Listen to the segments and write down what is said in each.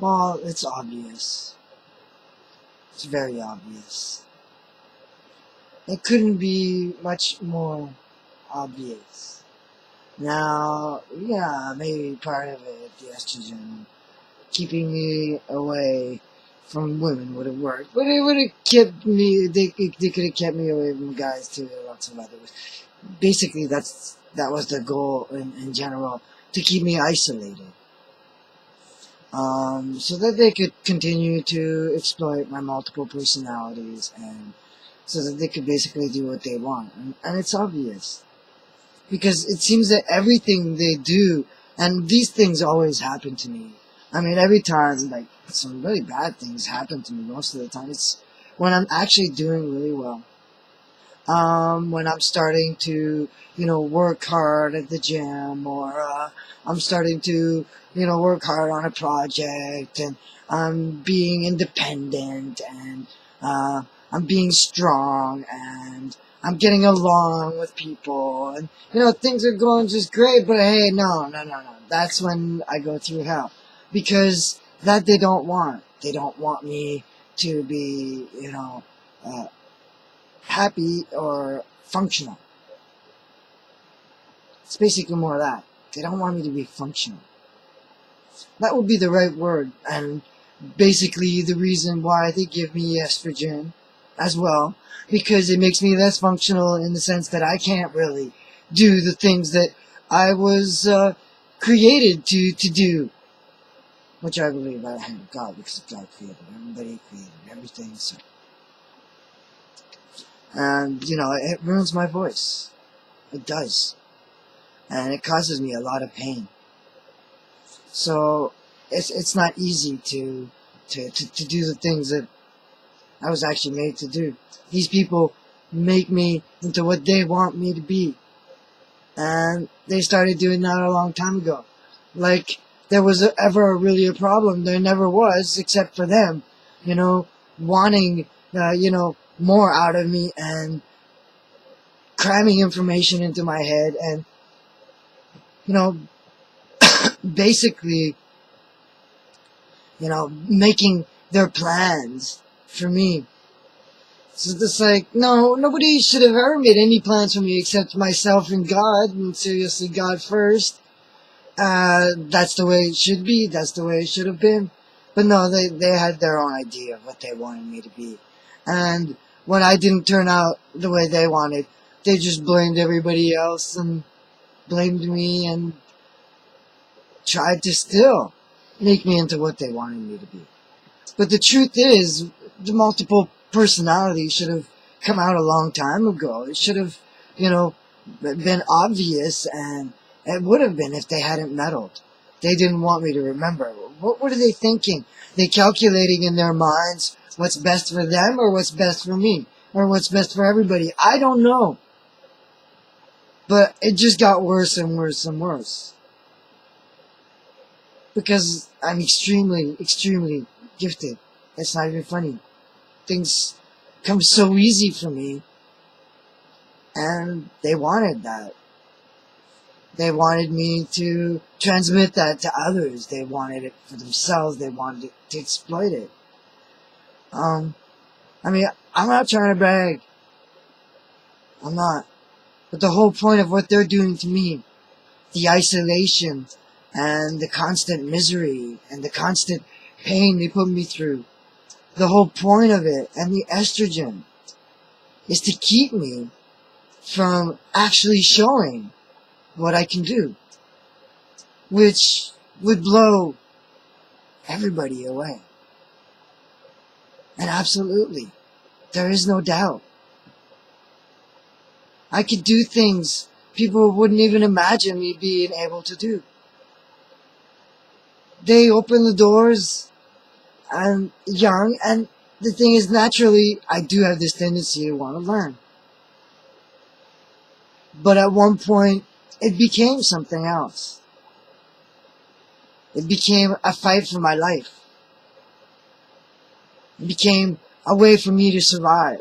Well, it's obvious. It's very obvious. It couldn't be much more obvious. Now, yeah, maybe part of it, the estrogen, keeping me away from women would have worked, but it would have kept me, they could have kept me away from guys too, lots of others. Basically, that was the goal in general, to keep me isolated. So that they could continue to exploit my multiple personalities, and so that they could basically do what they want. And it's obvious. Because it seems that everything they do, and these things always happen to me. I mean, every time, like, some really bad things happen to me most of the time. It's when I'm actually doing really well. When I'm starting to, work hard at the gym, or I'm starting to, work hard on a project, and I'm being independent, and I'm being strong, and I'm getting along with people, and, things are going just great, but hey, no. That's when I go through hell. Because that they don't want. They don't want me to be, happy or functional. It's basically more of that. They don't want me to be functional. That would be the right word, and basically the reason why they give me estrogen as well, because it makes me less functional in the sense that I can't really do the things that I was created to do, which I believe by the hand of God, because God created everybody, created everything, so. And, it ruins my voice. It does. And it causes me a lot of pain. So, it's not easy to do the things that I was actually made to do. These people make me into what they want me to be. And they started doing that a long time ago. Like, there was ever really a problem. There never was, except for them, wanting, more out of me, and cramming information into my head, and, basically, making their plans for me. So it's like, no, nobody should have ever made any plans for me except myself and God, and seriously, God first. That's the way it should be. That's the way it should have been. But no, they had their own idea of what they wanted me to be. And when I didn't turn out the way they wanted, they just blamed everybody else and blamed me and tried to still make me into what they wanted me to be. But the truth is, the multiple personality should have come out a long time ago. It should have, been obvious, and it would have been if they hadn't meddled. They didn't want me to remember. What are they thinking? They calculating in their minds what's best for them, or what's best for me, or what's best for everybody. I don't know. But it just got worse and worse and worse. Because I'm extremely, extremely gifted. It's not even funny. Things come so easy for me, and they wanted that. They wanted me to transmit that to others. They wanted it for themselves. They wanted to exploit it. I'm not trying to brag. I'm not. But the whole point of what they're doing to me, the isolation and the constant misery and the constant pain they put me through, the whole point of it, and the estrogen, is to keep me from actually showing what I can do, which would blow everybody away. And absolutely, there is no doubt. I could do things people wouldn't even imagine me being able to do. They open the doors. I'm young, and the thing is, naturally, I do have this tendency to want to learn. But at one point, it became something else. It became a fight for my life. It became a way for me to survive.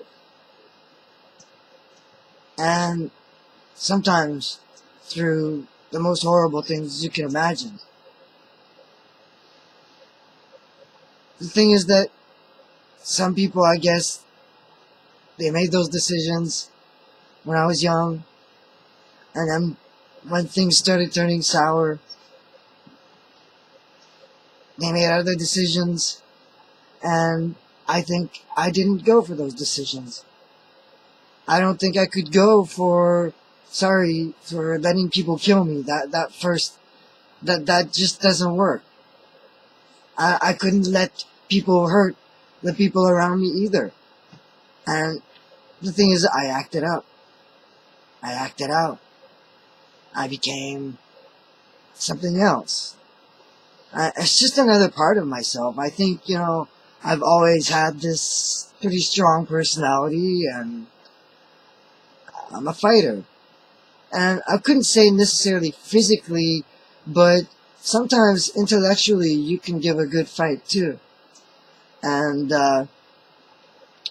And sometimes through the most horrible things you can imagine. The thing is that some people, I guess, they made those decisions when I was young, and then when things started turning sour, they made other decisions, and I think I didn't go for those decisions. I don't think I could go for letting people kill me. That just doesn't work. I couldn't let people hurt the people around me either. And the thing is, I acted up. I acted out. I became something else. It's just another part of myself. I think, I've always had this pretty strong personality, and I'm a fighter. And I couldn't say necessarily physically, but sometimes intellectually you can give a good fight too. And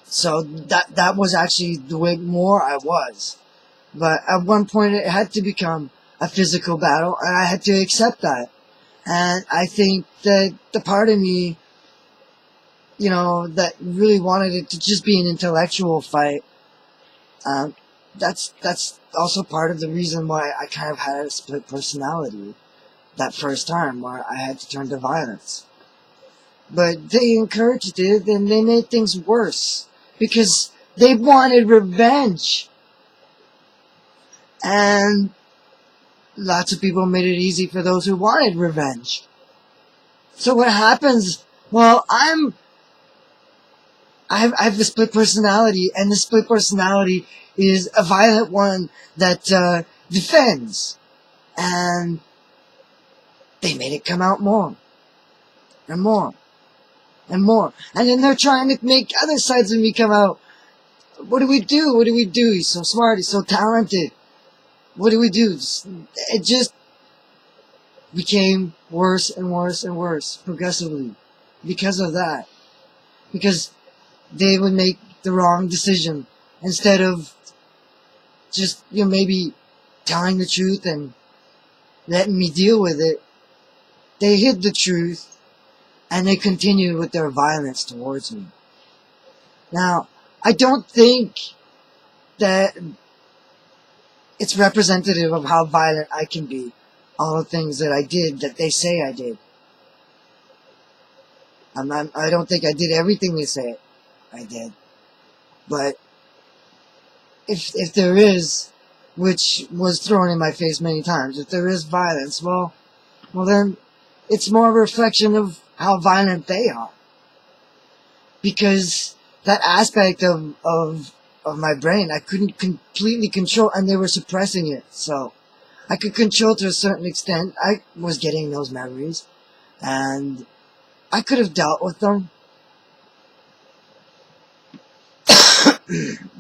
so that was actually the way more I was. But at one point it had to become a physical battle, and I had to accept that. And I think that the part of me, that really wanted it to just be an intellectual fight, that's also part of the reason why I kind of had a split personality that first time where I had to turn to violence. But they encouraged it, and they made things worse because they wanted revenge. And lots of people made it easy for those who wanted revenge. So what happens? Well, I have the split personality, and the split personality is a violent one that defends. And they made it come out more and more and more. And then they're trying to make other sides of me come out. What do we do? What do we do? He's so smart. He's so talented. What do we do? It just became worse and worse and worse progressively because of that. Because they would make the wrong decision instead of just, maybe telling the truth and letting me deal with it. They hid the truth, and they continued with their violence towards me. Now, I don't think that it's representative of how violent I can be. All the things that I did that they say I did. I don't think I did everything they say I did. But if there is, which was thrown in my face many times, if there is violence, well then it's more a reflection of how violent they are. Because that aspect of my brain I couldn't completely control, and they were suppressing it. So I could control to a certain extent. I was getting those memories, and I could have dealt with them.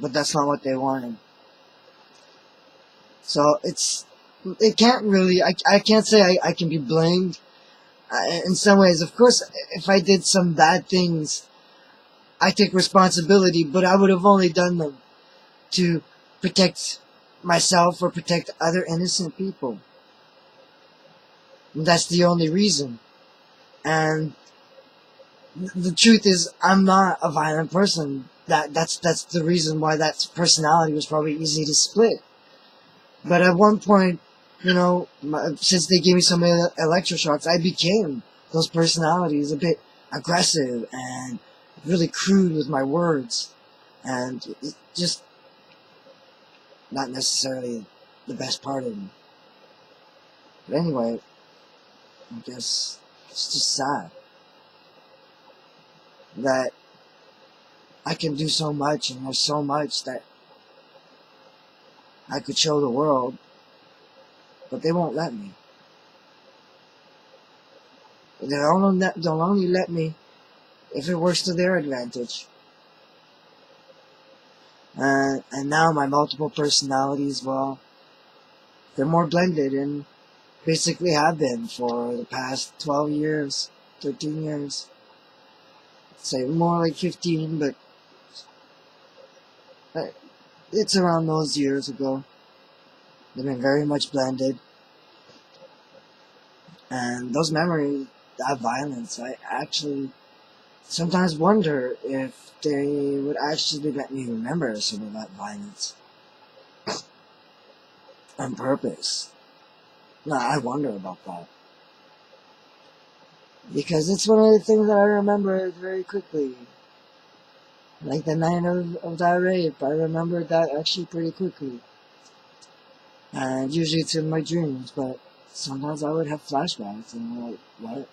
But that's not what they wanted. So it can't really, I can't say I can be blamed. In some ways, of course, if I did some bad things, I take responsibility, but I would have only done them to protect myself or protect other innocent people. And that's the only reason. And the truth is, I'm not a violent person. That's the reason why that personality was probably easy to split. But at one point, since they gave me so many electroshocks, I became those personalities, a bit aggressive and really crude with my words, and just not necessarily the best part of me. But anyway, I guess it's just sad that I can do so much, and there's so much that I could show the world, but they won't let me. They'll only let me if it works to their advantage. And now my multiple personalities, well, they're more blended, and basically have been for the past 12 years, 13 years. I'd say more like 15, but it's around those years ago. They've been very much blended. And those memories, that violence, I actually sometimes wonder if they would actually let me remember some of that violence on purpose. No, I wonder about that. Because it's one of the things that I remember very quickly. Like the night of that rape, I remembered that actually pretty quickly. And usually it's in my dreams, but sometimes I would have flashbacks and I'm like, what?